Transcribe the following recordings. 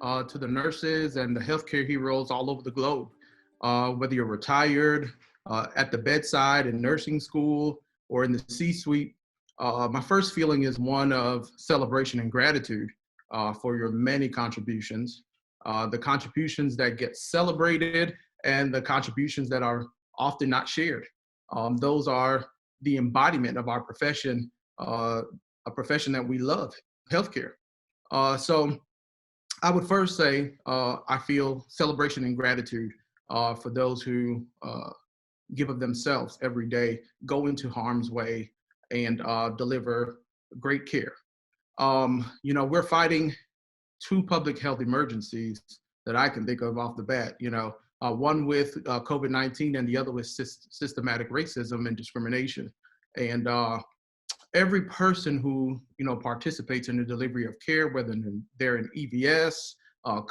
to the nurses and the healthcare heroes all over the globe. Whether you're retired, at the bedside in nursing school, or in the C-suite, my first feeling is one of celebration and gratitude for your many contributions, the contributions that get celebrated and the contributions that are often not shared. Those are the embodiment of our profession, a profession that we love, healthcare. So I would first say I feel celebration and gratitude for those who give of themselves every day, go into harm's way, and deliver great care. We're fighting two public health emergencies that I can think of off the bat. One with COVID-19 and the other with systematic racism and discrimination. And every person who participates in the delivery of care, whether they're in EVS,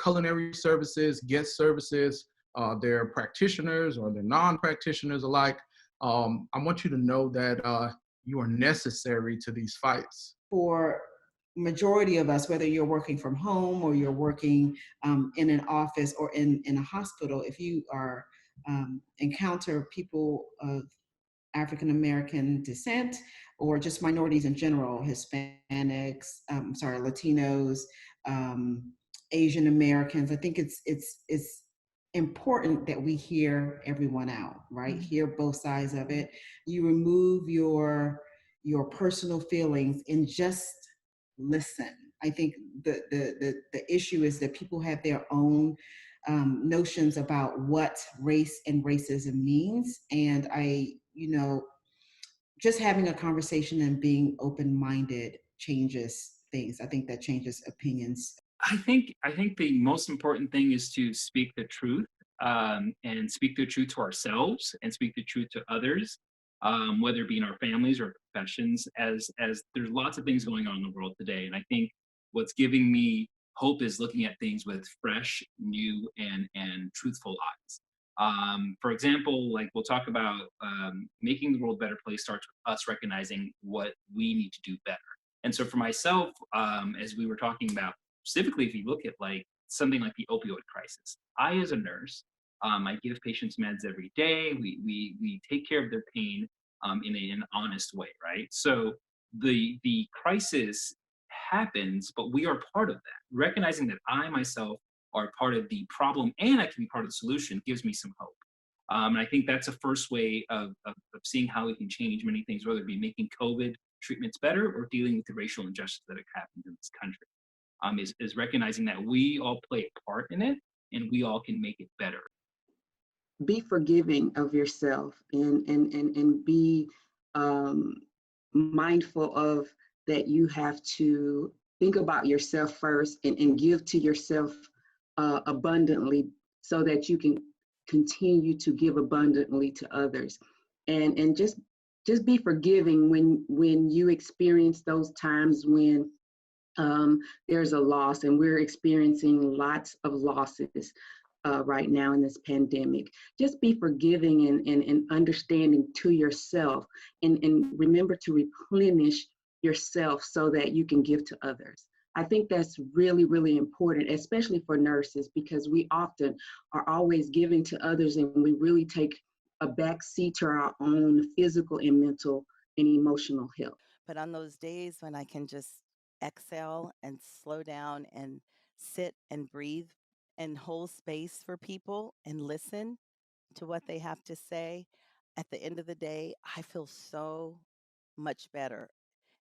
culinary services, guest services, they're practitioners or they're non-practitioners alike. I want you to know that you are necessary to these fights. For majority of us, whether you're working from home or you're working in an office or in a hospital, if you are encounter people of African American descent or just minorities in general, Hispanics, Latinos, Asian Americans, I think it's important that we hear everyone out, right? Hear both sides of it. You remove your personal feelings and just listen. I think the issue is that people have their own notions about what race and racism means. And just having a conversation and being open-minded changes things. I think that changes opinions. I think the most important thing is to speak the truth, and speak the truth to ourselves and speak the truth to others, whether it be in our families or professions. As there's lots of things going on in the world today, and I think what's giving me hope is looking at things with fresh, new, and truthful eyes. For example, like we'll talk about making the world a better place starts with us recognizing what we need to do better. And so for myself, as we were talking about, specifically if you look at like something like the opioid crisis, I as a nurse, I give patients meds every day. We take care of their pain in an honest way, right? So the crisis happens, but we are part of that. Recognizing that I myself are part of the problem and I can be part of the solution gives me some hope. And I think that's a first way of seeing how we can change many things, whether it be making COVID treatments better or dealing with the racial injustice that have happened in this country. Is recognizing that we all play a part in it and we all can make it better. Be forgiving of yourself and be mindful of that you have to think about yourself first and give to yourself abundantly so that you can continue to give abundantly to others. And just be forgiving when you experience those times when there's a loss, and we're experiencing lots of losses right now in this pandemic. Just be forgiving and understanding to yourself, and remember to replenish yourself so that you can give to others. I think that's really, really important, especially for nurses, because we often are always giving to others and we really take a back seat to our own physical and mental and emotional health. But on those days when I can just exhale and slow down and sit and breathe and hold space for people and listen to what they have to say, at the end of the day, I feel so much better.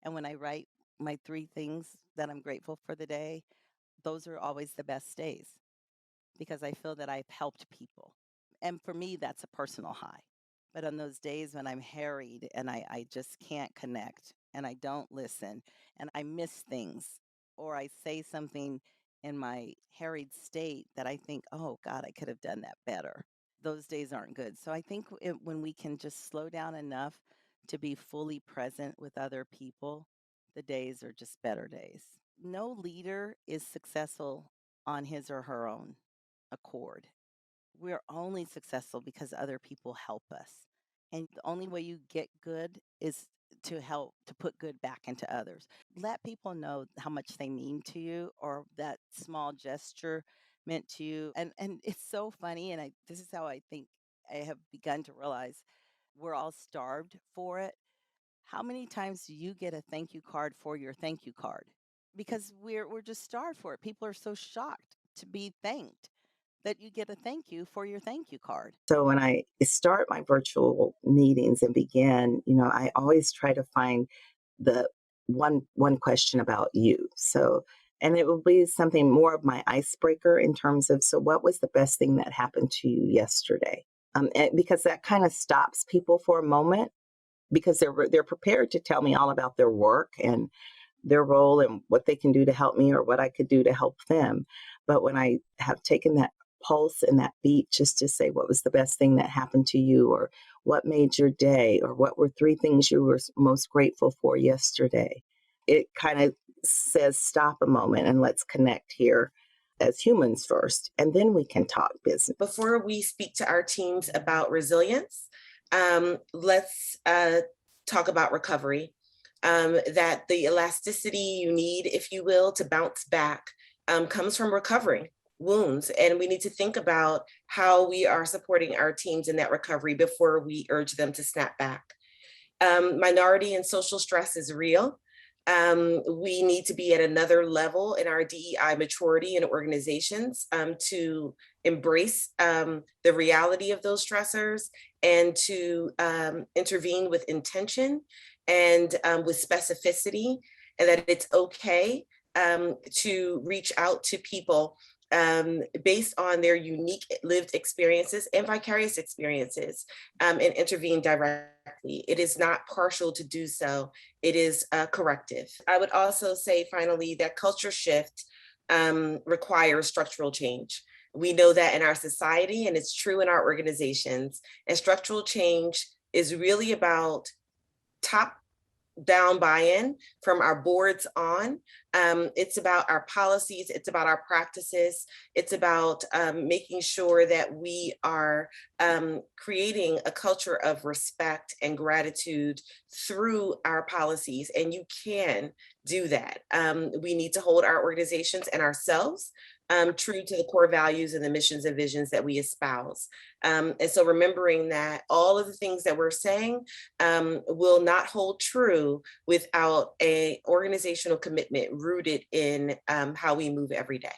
And when I write my 3 things that I'm grateful for the day, those are always the best days because I feel that I've helped people. And for me, that's a personal high. But on those days when I'm harried and I just can't connect and I don't listen and I miss things or I say something in my harried state that I think, oh God, I could have done that better. Those days aren't good. So I think when we can just slow down enough to be fully present with other people, the days are just better days. No leader is successful on his or her own accord. We're only successful because other people help us. And the only way you get good is to help to put good back into others. Let people know how much they mean to you or that small gesture meant to you. And it's so funny, and this is how I think I have begun to realize we're all starved for it. How many times do you get a thank you card for your thank you card? Because we're just starved for it. People are so shocked to be thanked that you get a thank you for your thank you card. So when I start my virtual meetings and begin, I always try to find the one question about you. So, and it will be something more of my icebreaker in terms of, so what was the best thing that happened to you yesterday? Because that kind of stops people for a moment, because they're prepared to tell me all about their work and their role and what they can do to help me or what I could do to help them. But when I have taken that pulse and that beat just to say, what was the best thing that happened to you, or what made your day, or what were 3 things you were most grateful for yesterday, it kind of says, stop a moment and let's connect here as humans first, and then we can talk business. Before we speak to our teams about resilience, let's talk about recovery. That the elasticity you need, if you will, to bounce back comes from recovering wounds. And we need to think about how we are supporting our teams in that recovery before we urge them to snap back. Minority and social stress is real. We need to be at another level in our DEI maturity in organizations to embrace the reality of those stressors and to intervene with intention and with specificity, and that it's okay to reach out to people based on their unique lived experiences and vicarious experiences and intervene directly. It is not partial to do so. It is corrective. I would also say finally that culture shift requires structural change. We know that in our society, and it's true in our organizations, and structural change is really about top-down buy-in from our boards on. It's about our policies, it's about our practices, it's about making sure that we are creating a culture of respect and gratitude through our policies, and you can do that. We need to hold our organizations and ourselves true to the core values and the missions and visions that we espouse. And so remembering that all of the things that we're saying will not hold true without an organizational commitment rooted in how we move every day.